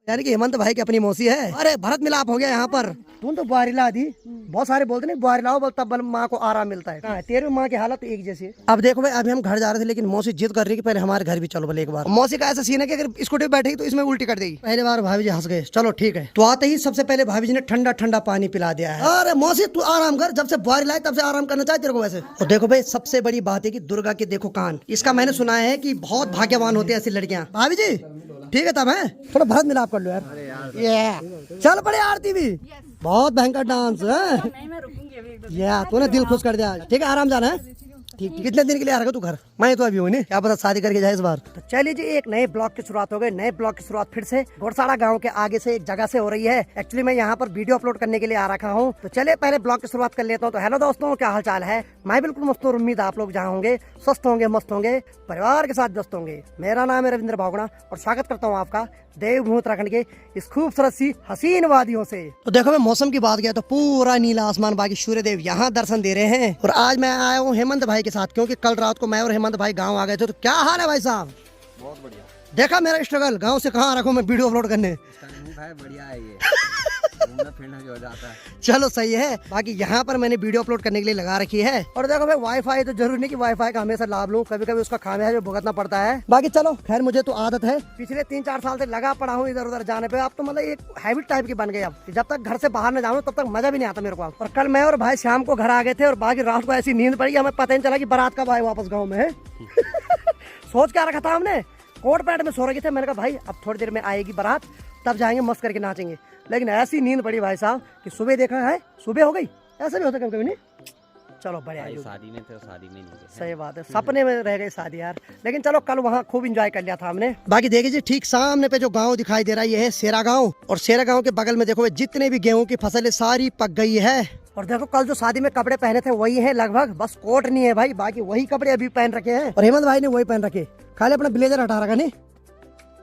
यानी कि हेमंत भाई की अपनी मौसी है। अरे भरत मिलाप हो गया यहाँ पर। तुम तो बुआरी ला दी, बहुत सारे बोलते नहीं बुआरी लाओ तब माँ को आराम मिलता है। कहाँ है तेरी माँ की हालत एक जैसी। अब देखो भाई अभी हम घर जा रहे थे लेकिन मौसी जिद कर रही है कि पहले हमारे घर भी चलो बोले एक बार। मौसी का ऐसा सीन है कि अगर स्कूटी पे बैठेगी तो इसमें उल्टी कर देगी। पहले बार भाभी जी हंस गए। चलो ठीक है, तो आते ही सबसे पहले भाभी जी ने ठंडा ठंडा पानी पिला दिया है। अरे मौसी तू आराम कर, जब से बुआरी लाई तब से आराम करना चाहिए तेरे को वैसे। और देखो भाई सबसे बड़ी बात है कि दुर्गा के देखो कान, इसका मैंने सुना है कि बहुत भाग्यवान होते हैं ऐसी लड़कियां। भाभी जी ठीक है तब है, थोड़ा भरत मिलाप कर लो यार। ये चल पड़े आरती भी, बहुत भयंकर डांस है। या तूने दिल खुश कर दिया। ठीक है आराम जाना है। ठीक कितने दिन के लिए आ रहा तू घर? मैं तो अभी हूँ नहीं, क्या पता शादी करके जाए इस बार। तो चलिए जी एक नए ब्लॉग की शुरुआत हो गई। नए ब्लॉग की शुरुआत फिर से घोड़साड़ा गांव के आगे से एक जगह से हो रही है। एक्चुअली मैं यहाँ पर वीडियो अपलोड करने के लिए आ रखा हूँ। तो चलिए पहले ब्लॉग की शुरुआत कर लेता हूँ। तो हेलो दोस्तों, क्या हाल चाल है? मैं बिल्कुल मस्त हूँ। उम्मीद आप लोग जहाँ होंगे स्वस्थ होंगे, मस्त होंगे, परिवार के साथ व्यस्त होंगे। मेरा नाम है रविंद्र भावगुणा और स्वागत करता हूँ आपका देवभूमि उत्तराखंड के इस खूबसूरत सी हसीन वादियों से। तो देखो मैं मौसम की बात किया तो पूरा नीला आसमान, बाकी सूर्य देव यहाँ दर्शन दे रहे हैं। और आज मैं आया हूँ हेमंत भाई के साथ, क्योंकि कल रात को मैं और हेमंत भाई गाँव आ गए थे। तो क्या हाल है भाई साहब? बहुत बढ़िया। देखा मेरा स्ट्रगल, गाँव से कहाँ रखूँ मैं वीडियो अपलोड करने। बढ़िया है ये। घूमना फिरना भी हो जाता है। चलो सही है। बाकी यहाँ पर मैंने वीडियो अपलोड करने के लिए लगा रखी है। और देखो भाई वाईफाई तो जरूरी नहीं कि वाईफाई का हमेशा लाभ लूं, कभी कभी उसका खामियाजा भुगतना पड़ता है। बाकी चलो खैर, मुझे तो आदत है, पिछले 3-4 साल से लगा पड़ा हूँ इधर उधर जाने पे। अब तो मतलब एक हैबिट टाइप की बन गई। अब जब तक घर से बाहर न जाऊँ तब तक मजा भी नहीं आता मेरे को। और कल मैं और भाई शाम को घर आ गए थे और बाकी रात को ऐसी नींद पड़ी, हमें पता नहीं चला कि बारात कब आए वापस गाँव में। सोच क्या रखा था हमने, कोट पैंट में सो रखे थे। मैंने कहा भाई अब थोड़ी देर में आएगी बारात, तब जाएंगे मस्त करके नाचेंगे। लेकिन ऐसी नींद पड़ी भाई साहब कि सुबह देखा है सुबह हो गई। ऐसा भी होता कभी कभी नहीं। चलो बढ़िया, शादी में थे, शादी में नहीं। सही बात है, सपने में रह गई शादी यार। लेकिन चलो कल वहाँ खूब एंजॉय कर लिया था हमने। बाकी देखिए जी ठीक सामने पे जो गांव दिखाई दे रहा है ये है सेरा गांव। और सेरा गांव के बगल में देखो जितने भी गेहूं की फसल है सारी पक गई है। और देखो कल जो शादी में कपड़े पहने थे वही है लगभग, बस कोट नहीं है भाई, बाकी वही कपड़े अभी पहन रखे हैं। और हेमंत भाई ने वही पहन रखे, खाली अपना ब्लेजर हटा रखा नहीं।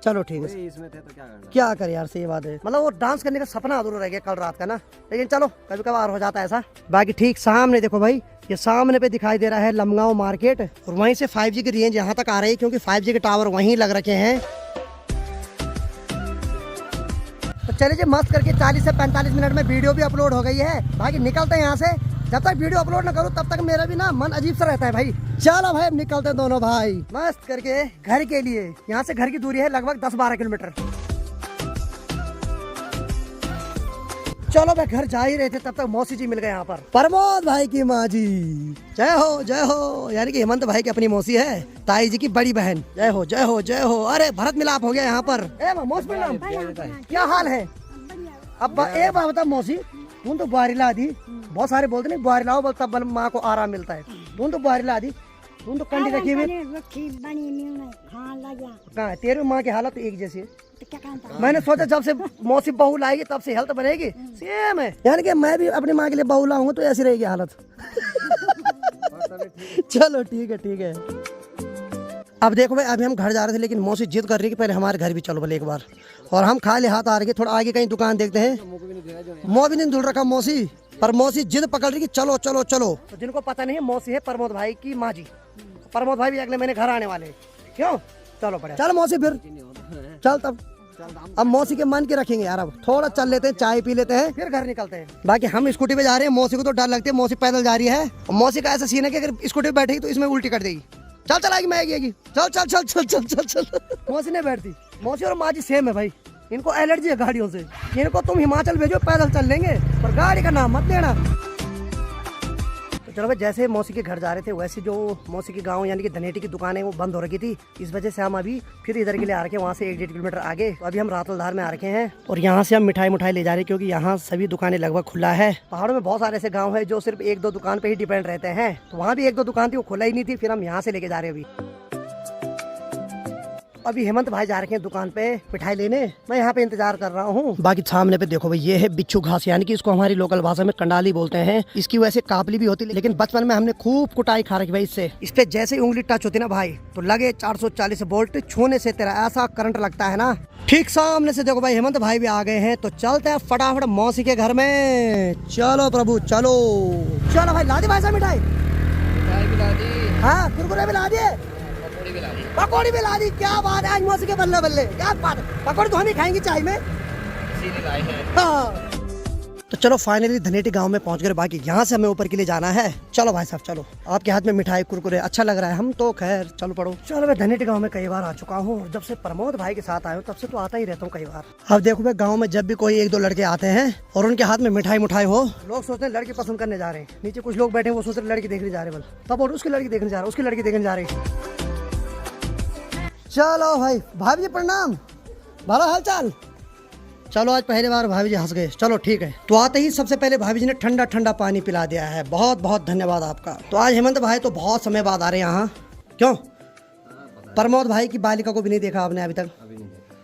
चलो ठीक है, इसमें थे तो क्या करे यार, सही बात है। मतलब वो डांस करने का सपना अधूरा रह गया कल रात का ना। लेकिन चलो कभी कभार हो जाता है ऐसा। बाकी ठीक सामने देखो भाई, ये सामने पे दिखाई दे रहा है लमगांव मार्केट। और वहीं से 5G की रेंज यहाँ तक आ रही है, क्योंकि 5G के टावर वहीं लग रखे हैं। तो चलिए जी मस्त करके 40 से 45 मिनट में वीडियो भी अपलोड हो गई है। बाकी निकलते हैं यहाँ से। जब तक वीडियो अपलोड ना करूँ तब तक मेरा भी ना मन अजीब सा रहता है भाई। चलो भाई निकलते हैं दोनों भाई मस्त करके घर के लिए। यहाँ से घर की दूरी है लगभग 10-12 किलोमीटर। चलो भाई घर जा ही रहे थे तब तक मौसी जी मिल गए यहाँ पर, प्रमोद भाई की माँ जी। जय हो जय हो। यानी कि हेमंत भाई की अपनी मौसी है, ताई जी की बड़ी बहन। जय हो जय हो जय हो। अरे भरत मिलाप हो गया यहाँ पर। मौसी क्या हाल है? अब एक बात बता मौसी, तुम तो बुआरी ला दी, बहुत सारे बोलते नहीं बुआरी लाओ तब माँ को आराम मिलता है। तुम तो बुआरी ला दी, तुम तो कंडी रखी हुई। कहाँ है तेरी माँ की हालत एक जैसी है। मैंने सोचा जब से मौसी बहू लाएगी तब से हेल्थ बनेगी। सेम है, यानी कि मैं भी अपनी माँ के लिए बहू लाऊंगा तो ऐसी रहेगी हालत। चलो ठीक है ठीक है। अब देखो भाई अभी हम घर जा रहे थे लेकिन मौसी जिद कर रही है कि पहले हमारे घर भी चलो बोले एक बार। और हम खाली हाथ आ रहे हैं, थोड़ा आगे कहीं दुकान देखते हैं। मुँह भी नहीं धुल रखा मौसी, पर मौसी जिद पकड़ रही कि चलो चलो चलो। तो जिनको पता नहीं है मौसी है प्रमोद भाई की माँ जी। प्रमोद भाई भी अगले महीने घर आने वाले। क्यों? चलो बढ़िया। चल मौसी फिर चल तब। अब मौसी के मन के रखेंगे यार, अब थोड़ा चल लेते हैं, चाय पी लेते हैं, फिर घर निकलते हैं। बाकी हम स्कूटी पे जा रहे हैं, मौसी को तो डर लगती है, मौसी पैदल जा रही है। और मौसी का ऐसा सीन है कि अगर स्कूटी पे बैठेगी तो इसमें उल्टी कर देगी। चल चलाएगी मैं आएगी। चल चल चल चल चल चल चल। मौसी नहीं बैठती। मौसी और माँ जी सेम है भाई, इनको एलर्जी है गाड़ियों से। इनको तुम हिमाचल भेजो पैदल चल लेंगे, पर गाड़ी का नाम मत लेना। तो चलो भाई जैसे मौसी के घर जा रहे थे वैसे जो मौसी के गांव यानी कि धनेटी की दुकान है वो बंद हो रखी थी। इस वजह से हम अभी फिर इधर के लिए आ रखे हैं, वहाँ से 1-1.5 किलोमीटर आगे। तो अभी हम रातलधार में आ रखे हैं और यहाँ से हम मिठाई ले जा रहे हैं, क्योंकि यहाँ सभी दुकानें लगभग खुला है। पहाड़ों में बहुत सारे ऐसे गाँव है जो सिर्फ 1-2 दुकान पे ही डिपेंड रहते हैं। तो वहाँ भी 1-2 दुकान थी, वो खुला ही नहीं थी, फिर हम यहाँ से लेके जा रहे हैं। अभी हेमंत भाई जा रखे हैं दुकान पे मिठाई लेने, मैं यहाँ पे इंतजार कर रहा हूँ। बाकी सामने पे देखो भाई ये है बिच्छू घास, यानी कि इसको हमारी लोकल भाषा में कंडाली बोलते हैं। इसकी वैसे कापली भी होती है, लेकिन बचपन में हमने खूब कुटाई खा रखी भाई इससे। इस पे जैसे ही उंगली टच होती ना भाई तो लगे 440 वोल्ट छूने से तेरा ऐसा करंट लगता है ना। ठीक सामने से देखो भाई हेमंत भाई भी आ गए हैं, तो चलते हैं फटाफट मौसी के घर में। चलो प्रभु चलो। चलो भाई ला दी भाई साहब मिठाई। भी ला दी। हाँ कुरकुरे भी ला दिए। पकौड़ी भी ला दी। पकौड़ी भी ला दी, क्या बात है आज मौसी के बल्ले बल्ले, क्या बात है। पकौड़ी तो हम ही खाएंगे चाय में। हाँ। तो चलो फाइनली धनेटी गांव में पहुंच गए, बाकी यहाँ से हमें ऊपर के लिए जाना है। चलो भाई साहब चलो, आपके हाथ में मिठाई कुरकुरे अच्छा लग रहा है, हम तो खैर चलो पढ़ो। चलो मैं धनेटी गांव में कई बार आ चुका हूँ, जब से प्रमोद भाई के साथ आया हूँ तब से तो आता ही रहता हूँ कई बार। अब देखो भाई गाँव में जब भी कोई एक दो लड़के आते हैं और उनके हाथ में मिठाई मुठाई हो, लोग सोचते हैं लड़की पसंद करने जा रहे हैं। नीचे कुछ लोग बैठे हैं वो सोच रहे लड़की देखने जा रहे हैं, तब और उसकी लड़की देखने जा रहे हैं, उसकी लड़की देखने जा रहे हैं। चलो भाई भाभी जी प्रणाम, भला हाल चाल। चलो आज पहली बार भाभी जी हंस गए, चलो ठीक है। तो आते ही सबसे पहले भाभी जी ने ठंडा ठंडा पानी पिला दिया है, बहुत बहुत धन्यवाद आपका। तो आज हेमंत भाई तो बहुत समय बाद आ रहे हैं यहाँ, क्यों? प्रमोद भाई की बालिका को भी नहीं देखा आपने अभी तक?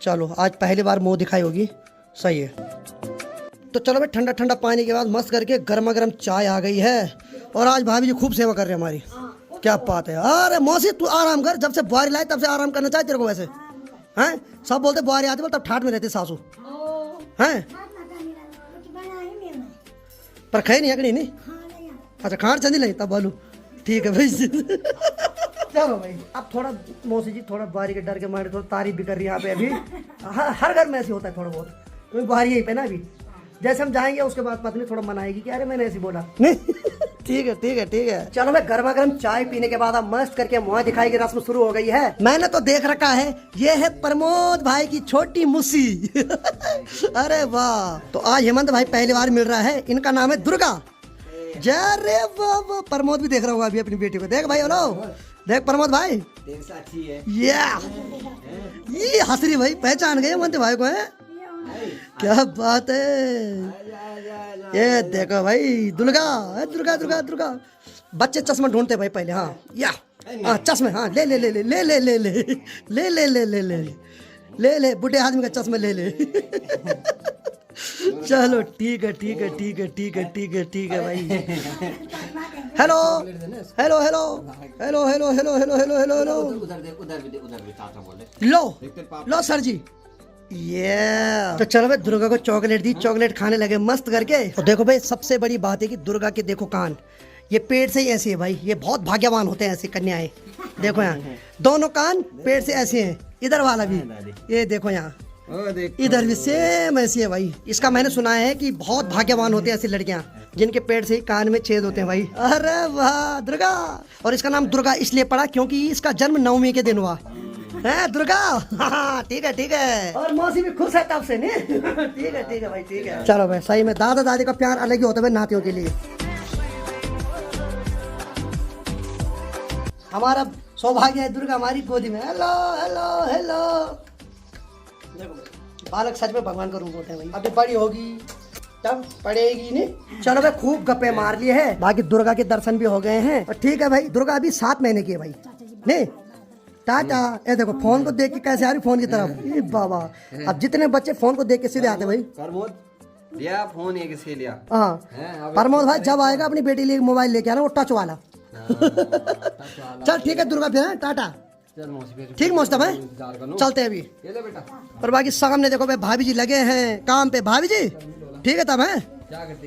चलो आज पहली बार मुँह दिखाई होगी, सही है। तो चलो भाई ठंडा ठंडा पानी के बाद मस्त करके गर्मा गर्म चाय आ गई है, और आज भाभी जी खूब सेवा कर रहे हैं हमारी, क्या बात है। अरे मौसी तू आराम कर, जब से बुआरी लाई तब से आराम करना चाहिए तेरे को। वैसे हैं सब बोलते बुआरी आती बोल तब ठाट में रहते सासू हैं, पर खाई नहीं अगड़ी नहीं। अच्छा खान चंदी नहीं तब बोलू, ठीक है भाई। चलो भाई अब थोड़ा मौसी जी थोड़ा बुआरी के डर के मारे थोड़ा तारीफ भी कर रही है यहाँ पे अभी। हर घर में ऐसे होता है थोड़ा बहुत, क्योंकि बुआरी यही पे ना अभी। जैसे हम जाएंगे उसके बाद पत्नी थोड़ा मनाएगी कि अरे मैंने ऐसे बोला नहीं। ठीक है ठीक है ठीक है। चलो मैं गर्मा गर्म चाय पीने के बाद अब मस्त करके मुँह दिखाई की रस्म शुरू हो गई है। मैंने तो देख रखा है, ये है प्रमोद भाई की छोटी मुसी। अरे वाह। तो आज हेमंत भाई पहली बार मिल रहा है, इनका नाम है दुर्गा। जय रे वाह। प्रमोद भी देख रहा होगा अभी अपनी बेटी को, देख भाई हेलो देख प्रमोद भाई, ये हंसरी भाई पहचान गए हेमंत भाई को है, क्या बात है। ये देखो भाई दुर्गा दुर्गा दुर्गा दुर्गा। बच्चे चश्मा ढूंढते भाई पहले, हाँ या हाँ चश्मे, हाँ ले ले ले ले ले ले ले ले ले ले ले ले ले ले ले बुढ़े आदमी का चश्मा ले ले। चलो ठीक है ठीक है ठीक है ठीक है ठीक है ठीक है भाई। Hello hello hello hello hello hello hello hello hello hello. लो लो सर जी, ये तो चलो भाई दुर्गा को चॉकलेट दी, चॉकलेट खाने लगे मस्त करके। तो देखो भाई सबसे बड़ी बात है कि दुर्गा के देखो कान, ये पेट से ही ऐसी है भाई, ये बहुत भाग्यवान होते हैं ऐसी कन्याएं। देखो यहाँ दोनों कान पेट से ऐसे हैं, इधर वाला भी ये देखो यहाँ, इधर भी सेम ऐसी है भाई। इसका मैंने सुना है कि बहुत भाग्यवान होते हैं ऐसी लड़कियां जिनके पेट से ही कान में छेद होते हैं भाई। अरे वाह दुर्गा। और इसका नाम दुर्गा इसलिए पड़ा क्योंकि इसका जन्म 9वीं के दिन हुआ है दुर्गा। ठीक है ठीक है। और मौसी भी खुश है तब से नहीं। ठीक है भाई ठीक है। चलो भाई सही में दादा दादी का प्यार अलग ही होता है नातियों के लिए। हमारा सौभाग्य है दुर्गा हमारी गोदी में। Hello hello hello. देखो बालक सच में भगवान का रूप होते हैं भाई। अब बड़ी होगी तब पड़ेगी नहीं। चलो भाई खूब गप्पे मार लिए हैं, बाकी दुर्गा के दर्शन भी हो गए हैं। और ठीक है भाई दुर्गा अभी 7 महीने की है भाई। नहीं टाटा। ये देखो फोन को देख के कैसे आ रही फोन की तरफ। ये बाबा अब जितने बच्चे फोन को देख के सीधे आते भाई। प्रमोद लिया फोन एक से लिया। हाँ प्रमोद भाई जब आएगा अपनी बेटी लिए मोबाइल लेके आना, वो टच वाला। चल ठीक है दुर्गा फिर टाटा। ठीक मौसम है, चलते हैं अभी। और बाकी सामने देखो भाई भाभी जी लगे हैं काम पे। भाभी जी ठीक है तब है,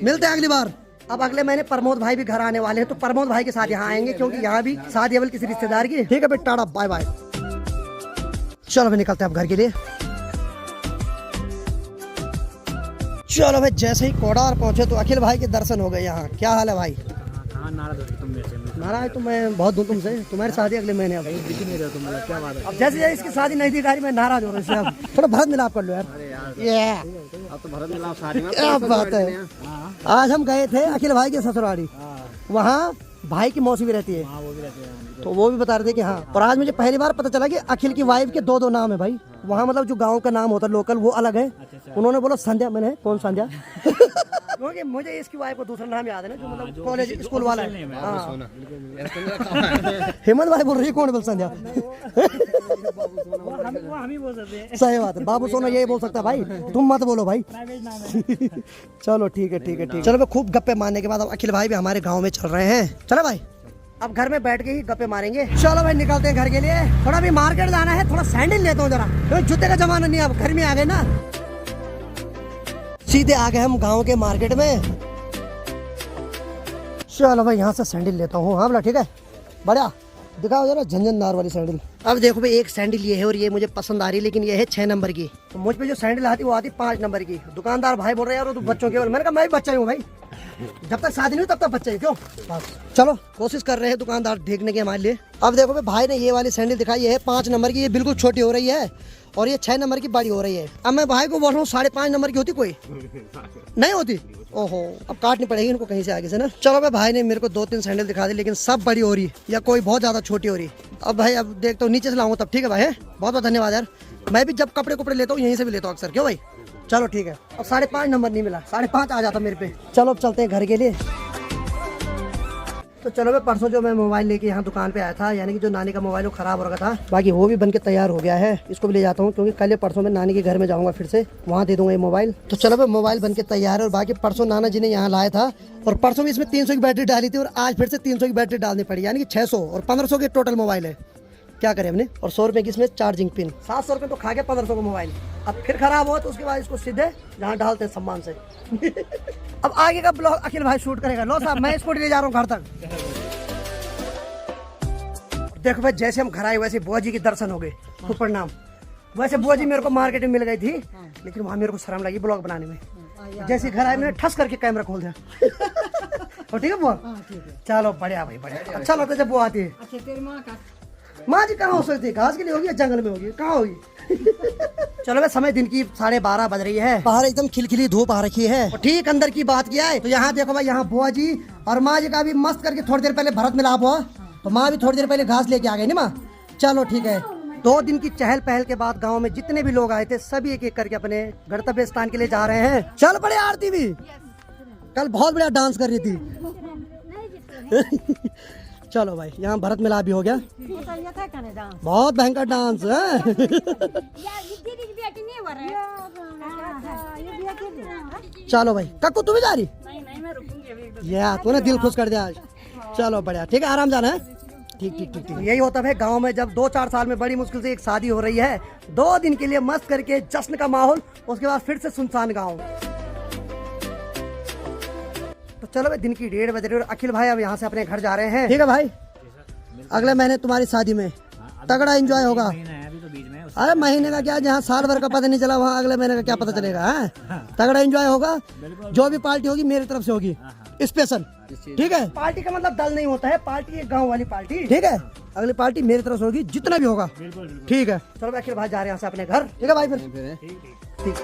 मिलते हैं अगली बार। अब अगले महीने प्रमोद भाई भी घर आने वाले हैं, तो प्रमोद भाई के साथ यहाँ आएंगे क्योंकि यहाँ भी शादी है किसी रिश्तेदार की। ठीक है भाई टाटा बाय बाय। चलो भाई निकलते हैं अब घर के लिए। चलो भाई जैसे ही कोडार पहुंचे तो अखिल भाई के दर्शन हो गए यहाँ। क्या हाल है भाई? नाराज तो मैं बहुत दूं तुमसे, तुम्हारी शादी अगले महीने है भाई। दिख नहीं रहे तुम, क्या बात है? अब जैसे इसकी शादी नजदीक आ रही मैं नाराज हो रहा हूँ। अब थोड़ा भरत मिलाप कर लो यार। ये अब तो भरत मिलाप शादी में क्या बात है। आज हम गए थे अखिल भाई के ससुराली, वहाँ भाई की मौसी भी रहती है, तो वो भी बता रहे थे कि हाँ। और आज मुझे पहली बार पता चला कि अखिल की वाइफ के 2 नाम है भाई। वहाँ मतलब जो गांव का नाम होता है लोकल वो अलग है। उन्होंने बोला संध्या, मैंने कौन संध्या? क्योंकि मुझे इसकी वाइफ को दूसरा नाम याद है ना, जो मतलब कॉलेज स्कूल वाला है। हेमंत भाई बोल रही है कौन बोल संध्या? सही बात है, बाबू सोना यही बोल सकता है भाई, तुम मत बोलो भाई। चलो ठीक है ठीक है ठीक है। चलो भाई खूब गप्पे मारने के बाद अब अखिल भाई भी हमारे गाँव में चल रहे हैं। चलो भाई अब घर में बैठ के ही गप्पे मारेंगे। चलो भाई निकलते हैं घर के लिए। थोड़ा भी मार्केट जाना है, थोड़ा सैंडल लेता हूँ जरा, क्योंकि जूते का जमाना नहीं, अब घर में आ गए ना। सीधे आ गए हम गांव के मार्केट में। चलो भाई यहाँ से सैंडल लेता हूँ। हाँ बोला ठीक है बढ़िया। दिखाओ जरा झंझनदार वाली सैंडल। अब देखो भाई एक सैंडल ये है और ये मुझे पसंद आ रही है, लेकिन ये है 6 नंबर की। तो मुझ पे जो सैंडल आती वो आती 5 नंबर की। दुकानदार भाई बोल रहे हैं यार तो बच्चों के, मैंने कहा मैं भी बच्चा ही हूँ भाई, जब तक शादी नहीं हो तब तक बच्चा ही क्यों। बस चलो कोशिश कर रहे हैं दुकानदार देखने के हमारे लिए। अब देखो भाई ने ये वाली सैंडल दिखाई, ये है 5 नंबर की, ये बिल्कुल छोटी हो रही है और ये 6 नंबर की बड़ी हो रही है। अब मैं भाई को बोल रहा हूँ 5.5 नंबर की होती कोई नहीं होती। ओहो अब काटनी पड़ेगी इनको कहीं से आगे से ना। चलो भाई ने मेरे को 2-3 सैंडल दिखा दी, लेकिन सब बड़ी हो रही है या कोई बहुत ज्यादा छोटी हो रही। अब भाई अब देखता हूँ नीचे से लाऊंगा तब ठीक है भाई। बहुत बहुत धन्यवाद यार, मैं भी जब कपड़े लेता हूँ यहीं से भी लेता हूँ अक्सर। क्यों भाई चलो ठीक है। अब 5.5 नंबर नहीं मिला, 5.5 आ जाता मेरे पे। चलो अब चलते हैं घर के लिए। तो चलो परसों जो मैं मोबाइल लेके यहाँ दुकान पे आया था, यानी कि जो नानी का मोबाइल वो खराब हो रखा था, बाकी वो भी बन के तैयार हो गया है। इसको भी ले जाता हूँ क्योंकि कल या परसों मैं नानी के घर में जाऊँगा, फिर से वहाँ दे दूंगा ये मोबाइल। तो चलो भाई मोबाइल बन के तैयार है। और बाकी परसों नाना जी ने यहाँ लाया था और परसों भी इसमें 300 की बैटरी डाली थी और आज फिर से 300 की बैटरी डालनी पड़ी, यानी कि 600 और 1500 के टोटल मोबाइल है। क्या करें हमने। और 100 रुपए की इसमें चार्जिंग पिन, 700 रुपए तो खा गया 1500 का मोबाइल। अब फिर खराब हो तो उसके बाद इसको सीधे जहाँ डालते हैं सम्मान से। अब आगे का ब्लॉग अखिल भाई शूट करेगा। लो साहब मैं इसको ले जा रहा हूँ घर तक। देखो भाई जैसे हम घर आए वैसे बुआ जी के दर्शन हो गए, खूब प्रणाम। वैसे बुआ जी मेरे को मार्केट में मिल गई थी, लेकिन वहाँ मेरे को शर्म लगी ब्लॉग बनाने में। जैसे घर आए मैंने ठस करके कैमरा खोल दिया। और ठीक है बुआ, चलो बढ़िया भाई बढ़िया। अच्छा लगता है जब बुआ आती है। माँ जी कहाँ हो सकती है, घास के लिए होगी या जंगल में होगी, कहाँ होगी। चलो भाई समय दिन की 12:30 बज रही है, बाहर एकदम खिलखिली धूप आ रखी है। और ठीक अंदर की बात किया है तो यहाँ देखो भाई, यहाँ बुआ जी और माँ जी का भी मस्त करके थोड़ी देर पहले भरत मिलाप हुआ, तो माँ भी थोड़ी देर पहले घास लेके आ गई ना माँ। चलो ठीक है। 2 दिन की चहल पहल के बाद गांव में जितने भी लोग आए थे सभी एक एक करके अपने गंतव्य स्थान के लिए जा रहे हैं। चल बड़े आरती भी कल बहुत बढ़िया डांस कर रही थी। चलो भाई यहाँ भरत मिलाप भी हो गया, बहुत भयंकर डांस है। चलो भाई कक्कू तू भी जा रही या तूने दिल खुश कर दिया आज। चलो बढ़िया ठीक है, आराम जाना है। ठीक ठीक ठीक ठीक। यही होता है गांव में जब 2-4 साल में बड़ी मुश्किल से एक शादी हो रही है, 2 दिन के लिए मस्त करके जश्न का माहौल, उसके बाद फिर से सुनसान गांव। तो चलो भाई दिन की 1:30 बज रही है और अखिल भाई अब यहाँ से अपने घर जा रहे हैं। ठीक है भाई, अगले महीने तुम्हारी शादी में तगड़ा एंजॉय होगा। अरे महीने का क्या, जहाँ साल भर का पता नहीं चला वहाँ अगले महीने का क्या पता चलेगा। है तगड़ा एंजॉय होगा, जो भी पार्टी होगी मेरी तरफ से होगी स्पेशल। ठीक है, पार्टी का मतलब दल नहीं होता है, पार्टी है गांव वाली पार्टी। ठीक है, अगली पार्टी मेरी तरफ से होगी जितना भी होगा। ठीक है चलो अखिल भाई जा रहे हैं यहाँ से अपने घर। ठीक है भाई फिर ठीक।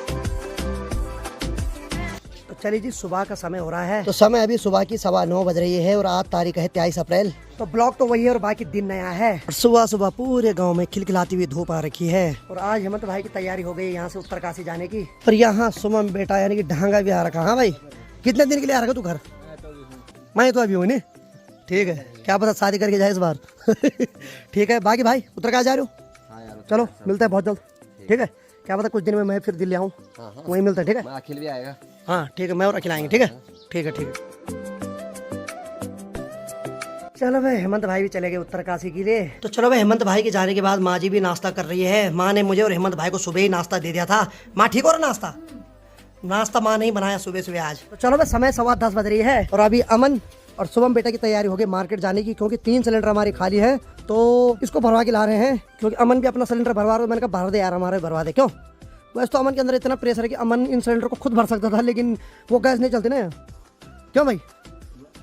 तो चलिए जी सुबह का समय हो रहा है, तो समय अभी सुबह की 9:15 बज रही है और आज तारीख है 23 अप्रैल। तो ब्लॉग तो वही है और बाकी दिन नया है। और सुबह सुबह पूरे गांव में खिलखिलाती हुई धूप आ रखी है और आज हेमंत भाई की तैयारी हो गई यहाँ से उत्तरकाशी जाने की। और यहाँ सुमन बेटा यानी कि ढांगा भी आ रखा। हाँ भाई कितने दिन के लिए आ रखा तू घर। मैं तो अभी हूँ नहीं। ठीक है, क्या पता शादी करके जाए इस बार। ठीक है बाकी भाई उत्तरकाशी जा रहे हो। चलो मिलते हैं बहुत जल्द। ठीक है, क्या पता कुछ दिन में मैं फिर दिल्ली आऊँ, वहीं मिलते हैं। ठीक है, अखिल भी आएगा। हाँ ठीक है, मैं और अखिल आएंगे। ठीक है ठीक है ठीक है। चलो भाई हेमंत भाई भी चले गए उत्तरकाशी के लिए। तो चलो भाई हेमंत भाई के जाने के बाद माँ जी भी नाश्ता कर रही है। माँ ने मुझे और हेमंत भाई को सुबह ही नाश्ता दे दिया था। माँ ठीक हो रहा नाश्ता माँ नहीं बनाया सुबह आज। तो चलो भाई समय 10:15 बज रही है और अभी अमन और शुभम बेटा की तैयारी हो गई मार्केट जाने की, क्योंकि 3 सिलेंडर हमारी खाली है तो इसको भरवा के ला रहे हैं। क्योंकि अमन भी अपना सिलेंडर भरवा रहा है, मैंने कहा भर दे यार हमारे भरवा दे। क्यों, वैसे तो अमन के अंदर इतना प्रेशर है कि अमन इन सिलेंडर को खुद भर सकता था, लेकिन वो गैस नहीं चलती ना। क्यों भाई,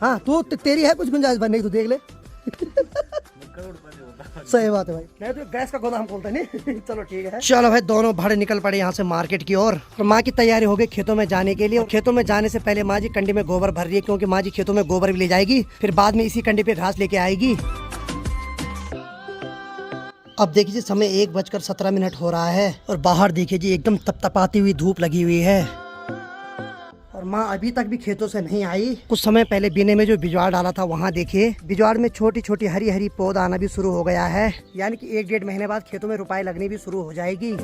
हाँ तू तेरी है कुछ गुंजाइश भरने की, तू देख ले। सही बात है भाई, मैं तो गैस का गोदाम खोलता नहीं। चलो ठीक है। चलो भाई दोनों भाड़े निकल पड़े यहाँ से मार्केट की ओर। और माँ की तैयारी हो गई खेतों में जाने के लिए। और खेतों में जाने से पहले माँ जी कंडी में गोबर भर रही है, क्योंकि माँ जी खेतों में गोबर भी ले जाएगी, फिर बाद में इसी कंडी पे घास लेके आएगी। अब देखिए समय 1:17 हो रहा है और बाहर देखिए जी एकदम तपतपाती हुई धूप लगी हुई है और माँ अभी तक भी खेतों से नहीं आई। कुछ समय पहले बीने में जो बिजवाड़ डाला था वहाँ देखिए बिजवाड़ में छोटी छोटी हरी हरी पौध आना भी शुरू हो गया है, यानी कि 1-1.5 महीने बाद खेतों में रुपाई लगनी भी शुरू हो जाएगी।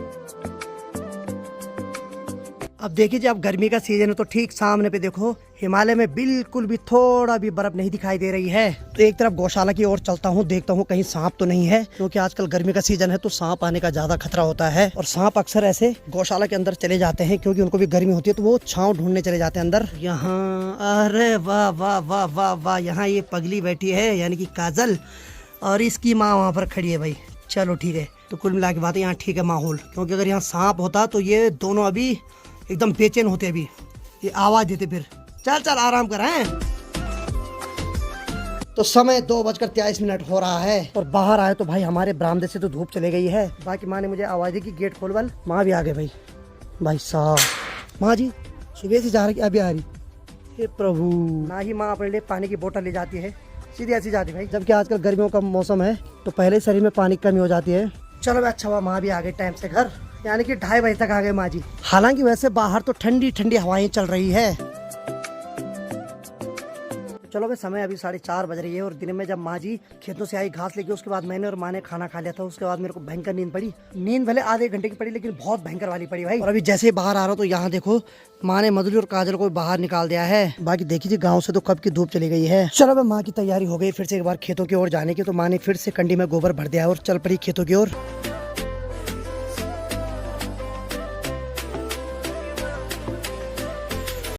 अब देखिए जब गर्मी का सीजन है तो ठीक सामने पे देखो हिमालय में बिल्कुल भी थोड़ा भी बर्फ नहीं दिखाई दे रही है। तो एक तरफ गौशाला की ओर चलता हूँ, देखता हूँ कहीं सांप तो नहीं है, क्योंकि आजकल गर्मी का सीजन है तो सांप आने का ज्यादा खतरा होता है। और सांप अक्सर ऐसे गौशाला के अंदर चले जाते हैं, क्योंकि उनको भी गर्मी होती है तो वो छांव ढूंढने चले जाते हैं अंदर। यहाँ अरे वाह वाह वाह वाह वाह, यहाँ ये पगली बैठी है यानी कि काजल। और इसकी माँ वहाँ पर खड़ी है भाई। चलो ठीक है, तो कुल मिला के बात है यहाँ ठीक है माहौल, क्योंकि अगर यहाँ सांप होता तो ये दोनों अभी एकदम बेचैन होते, अभी ये आवाज देते फिर। चल चल आराम कर हैं। तो समय 2:23 हो रहा है और बाहर आए तो भाई हमारे बरामदे से तो धूप चले गई है। बाकी माँ ने मुझे आवाज दी कि गेट खोल बल, माँ भी आ गए भाई। भाई साहब, माँ जी सुबह से जा रही अभी आ रही, हे प्रभु। ना ही माँ अपने लिए पानी की बोतल ले जाती है, सीधी ऐसी जाती भाई। जबकि आजकल गर्मियों का मौसम है तो पहले शरीर में पानी की कमी हो जाती है। चलो भाई अच्छा हुआ माँ भी आ गई टाइम से घर, यानी कि 2:30 बजे तक आ गए माँ जी। हालांकि वैसे बाहर तो ठंडी ठंडी हवाएं चल रही है। चलो भाई समय अभी 4:30 बज रही है और दिन में जब माँ जी खेतों से आई घास लेके, उसके बाद मैंने और माँ ने खाना खा लिया था। उसके बाद मेरे को भयंकर नींद पड़ी। नींद भले आधे घंटे की पड़ी लेकिन बहुत भयंकर वाली पड़ी भाई। और अभी जैसे ही बाहर आ रहा हूँ तो यहाँ देखो माँ ने मधुली और काजल को बाहर निकाल दिया है। बाकी देखी थी गाँव से तो कब की धूप चली गई है। चलो भाई माँ की तैयारी हो गई फिर से एक बार खेतों की ओर जाने की। तो माँ ने फिर से कंडी में गोबर भर दिया और चल पड़ी खेतों की ओर।